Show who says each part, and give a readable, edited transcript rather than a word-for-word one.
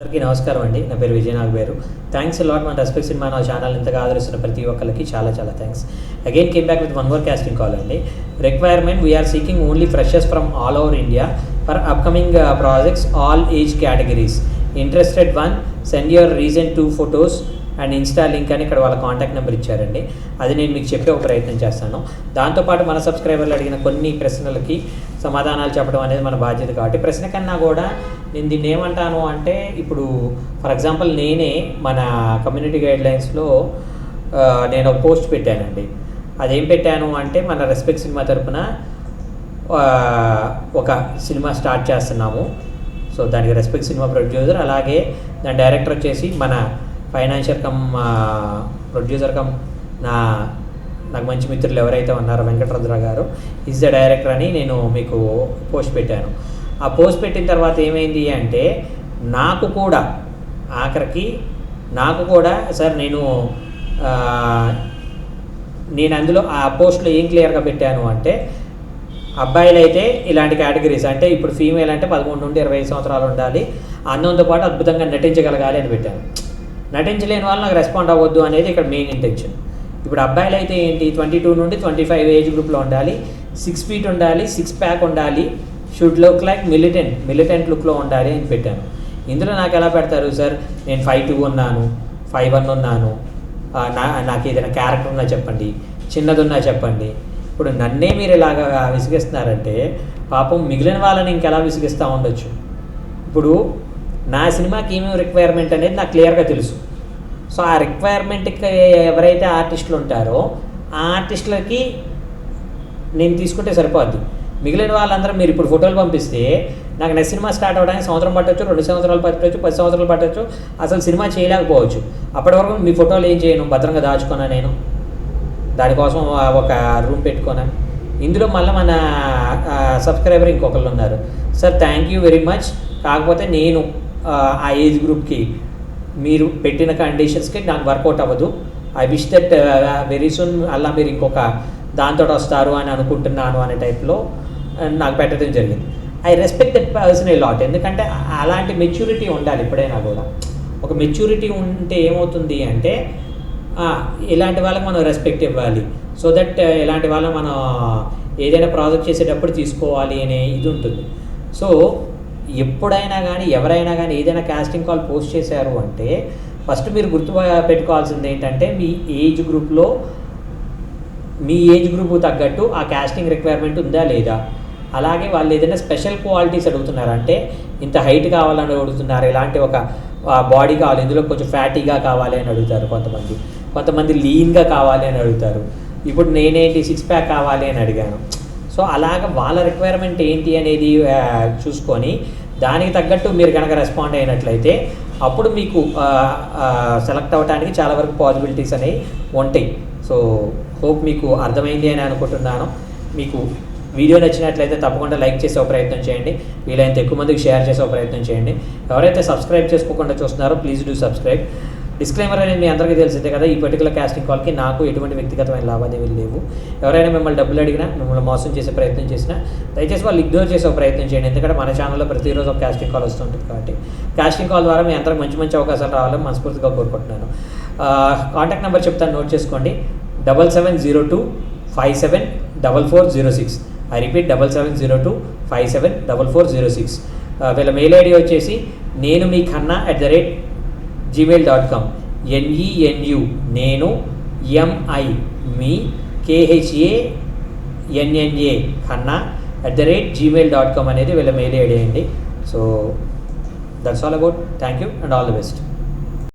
Speaker 1: అందరికీ నమస్కారం అండి. నా పేరు విజయ్ నాగబేరు. థ్యాంక్స్ లాట్ మన రెస్పెక్ట్ సినిమా నా ఛానల్ ఇంతగా ఆదరిస్తున్న ప్రతి ఒక్కరికి చాలా చాలా thanks. Again came back with one more casting call అండి. Requirement we are seeking only freshers from all over India for upcoming projects all age categories. Interested one send your recent 2 photos and insta link అని ఇక్కడ వాళ్ళ contact number ఇచ్చారండి. అది నేను మీకు చెప్పే ఒక ప్రయత్నం చేస్తాను. దాంతోపాటు మన సబ్స్క్రైబర్లు అడిగిన కొన్ని ప్రశ్నలకి సమాధానాలు చెప్పడం అనేది మన బాధ్యత. కాబట్టి ప్రశ్న కన్నా కూడా నేను దీన్ని ఏమంటాను అంటే, ఇప్పుడు ఫర్ ఎగ్జాంపుల్ నేనే మన కమ్యూనిటీ గైడ్లైన్స్లో నేను ఒక పోస్ట్ పెట్టానండి. అదేం పెట్టాను అంటే, మన రెస్పెక్ట్ సినిమా తరపున ఒక సినిమా స్టార్ట్ చేస్తున్నాము. సో దానికి రెస్పెక్ట్ సినిమా ప్రొడ్యూసర్, అలాగే దాని డైరెక్టర్ వచ్చేసి మన ఫైనాన్షియర్ కమ్ ప్రొడ్యూసర్ కమ్ నాకు మంచి మిత్రులు ఎవరైతే ఉన్నారో వెంకటరుద్ర గారు ఈజ్ ద డైరెక్టర్ అని నేను మీకు పోస్ట్ పెట్టాను. ఆ పోస్ట్ పెట్టిన తర్వాత ఏమైంది అంటే, నాకు కూడా సార్ నేను అందులో ఆ పోస్ట్లో ఏం క్లియర్గా పెట్టాను అంటే, అబ్బాయిలు అయితే ఇలాంటి కేటగిరీస్ అంటే ఇప్పుడు ఫీమేల్ అంటే 11 నుండి 25 సంవత్సరాలు ఉండాలి, అందంతో పాటు అద్భుతంగా నటించగలగాలి అని పెట్టాను. నటించలేని వాళ్ళు నాకు రెస్పాండ్ అవ్వద్దు అనేది ఇక్కడ మెయిన్ ఇంటెన్షన్. ఇప్పుడు అబ్బాయిలు అయితే ఏంటి, 22 నుండి 25 ఏజ్ గ్రూప్లో ఉండాలి, 6 feet ఉండాలి, 6 pack ఉండాలి, షుడ్ లుక్ లైక్ మిలిటెంట్ లుక్లో ఉండాలి అని పెట్టాను. ఇందులో నాకు ఎలా పెడతారు సార్, నేను 5'2" ఉన్నాను, 5'1" ఉన్నాను, నాకు ఏదైనా క్యారెక్టర్ ఉన్నా చెప్పండి, చిన్నది ఉన్నా చెప్పండి. ఇప్పుడు నన్నే మీరు ఇలాగా విసిగిస్తున్నారంటే పాపం మిగిలిన వాళ్ళని ఇంకెలా విసిగిస్తూ ఉండొచ్చు. ఇప్పుడు నా సినిమాకి ఏమేమి రిక్వైర్మెంట్ అనేది నాకు క్లియర్గా తెలుసు. సో ఆ రిక్వైర్మెంట్కి ఎవరైతే ఆర్టిస్టులు ఉంటారో ఆ ఆర్టిస్టులకి నేను తీసుకుంటే సరిపోద్ది. మిగిలిన వాళ్ళందరూ మీరు ఇప్పుడు ఫోటోలు పంపిస్తే నాకు నెక్స్ట్ సినిమా స్టార్ట్ అవ్వడానికి సంవత్సరం పట్టవచ్చు, 2 సంవత్సరాలు పట్టవచ్చు, 10 సంవత్సరాలు పట్టవచ్చు, అసలు సినిమా చేయలేకపోవచ్చు. అప్పటి వరకు మీ ఫోటోలు ఏం చేయను, భద్రంగా దాచుకున్నా, నేను దానికోసం ఒక రూమ్ పెట్టుకున్నా. ఇందులో మళ్ళీ మన సబ్స్క్రైబర్ ఇంకొకళ్ళు ఉన్నారు, sir thank you very much, కాకపోతే నేను ఆ ఏజ్ గ్రూప్కి మీరు పెట్టిన కండిషన్స్కి నాకు వర్కౌట్ అవ్వదు, I wish that very soon అలా మీరు ఇంకొక దాంతో వస్తారు అని అనుకుంటున్నాను అనే టైప్లో నాకు పెట్టడం జరిగింది. I respect that person a lot. ఎందుకంటే అలాంటి మెచ్యూరిటీ ఉండాలి ఎప్పుడైనా కూడా. ఒక మెచ్యూరిటీ ఉంటే ఏమవుతుంది అంటే, ఇలాంటి వాళ్ళకి మనం రెస్పెక్ట్ ఇవ్వాలి, సో దట్ ఇలాంటి వాళ్ళని మనం ఏదైనా ప్రాజెక్ట్ చేసేటప్పుడు తీసుకోవాలి అనే ఇది ఉంటుంది. సో ఎప్పుడైనా కానీ ఎవరైనా కానీ ఏదైనా కాస్టింగ్ కాల్ పోస్ట్ చేశారు అంటే ఫస్ట్ మీరు గుర్తు పెట్టుకోవాల్సింది ఏంటంటే, మీ ఏజ్ గ్రూప్ తగ్గట్టు ఆ కాస్టింగ్ రిక్వైర్మెంట్ ఉందా లేదా. అలాగే వాళ్ళు ఏదైనా స్పెషల్ క్వాలిటీస్ అడుగుతున్నారు అంటే, ఇంత హైట్ కావాలని అడుగుతున్నారు, ఇలాంటి ఒక బాడీ కావాలి, ఇందులో కొంచెం ఫ్యాటీగా కావాలి అని అడుగుతారు కొంతమంది లీన్గా కావాలి అని అడుగుతారు. ఇప్పుడు నేనేంటి 6 pack కావాలి అని అడిగాను. సో అలాగ వాళ్ళ రిక్వైర్మెంట్ ఏంటి అనేది చూసుకొని దానికి తగ్గట్టు మీరు కనుక రెస్పాండ్ అయినట్లయితే అప్పుడు మీకు సెలెక్ట్ అవ్వడానికి చాలా వరకు పాసిబిలిటీస్ అనేవి ఉంటాయి. సో హోప్ మీకు అర్థమైంది అని అనుకుంటున్నాను. మీకు వీడియో నచ్చినట్లయితే తప్పకుండా లైక్ చేసే ప్రయత్నం చేయండి, వీలైనంత ఎక్కువ మందికి షేర్ చేసే ప్రయత్నం చేయండి. ఎవరైతే సబ్స్క్రైబ్ చేసుకోకుండా చూస్తున్నారో ప్లీజ్ డూ సబ్స్క్రైబ్. డిస్క్లైమర్ అనేది మీ అందరికీ తెలిసిందే కదా, ఈ పర్టికులర్ కాస్టింగ్ కాల్కి నాకు ఎటువంటి వ్యక్తిగతమైన లావాదేవీలు లేవు. ఎవరైనా మిమ్మల్ని డబ్బులు అడిగినా, మిమ్మల్ని మోసం చేసే ప్రయత్నం చేసినా దయచేసి వాళ్ళు ఇగ్నోర్ చేసే ప్రయత్నం చేయండి. ఎందుకంటే మన ఛానల్లో ప్రతిరోజు ఒక కాస్టింగ్ కాల్ వస్తుంటుంది. కాబట్టి కాస్టింగ్ కాల్ ద్వారా మీ అందరికి మంచి అవకాశాలు రావాలని మనస్ఫూర్తిగా కోరుకుంటున్నాను. కాంటాక్ట్ నెంబర్ చెప్తాను, నోట్ చేసుకోండి. 7702574406. I repeat 7702574406. వీళ్ళ మెయిల్ ఐడి వచ్చేసి నేను మీ ఖన్నా @gmail.com. NENU నేను MI మీ KHANNA ఖన్నా @gmail.com అనేది వీళ్ళ మెయిల్ ఐడి అండి. So that's all about. Thank you and all the best.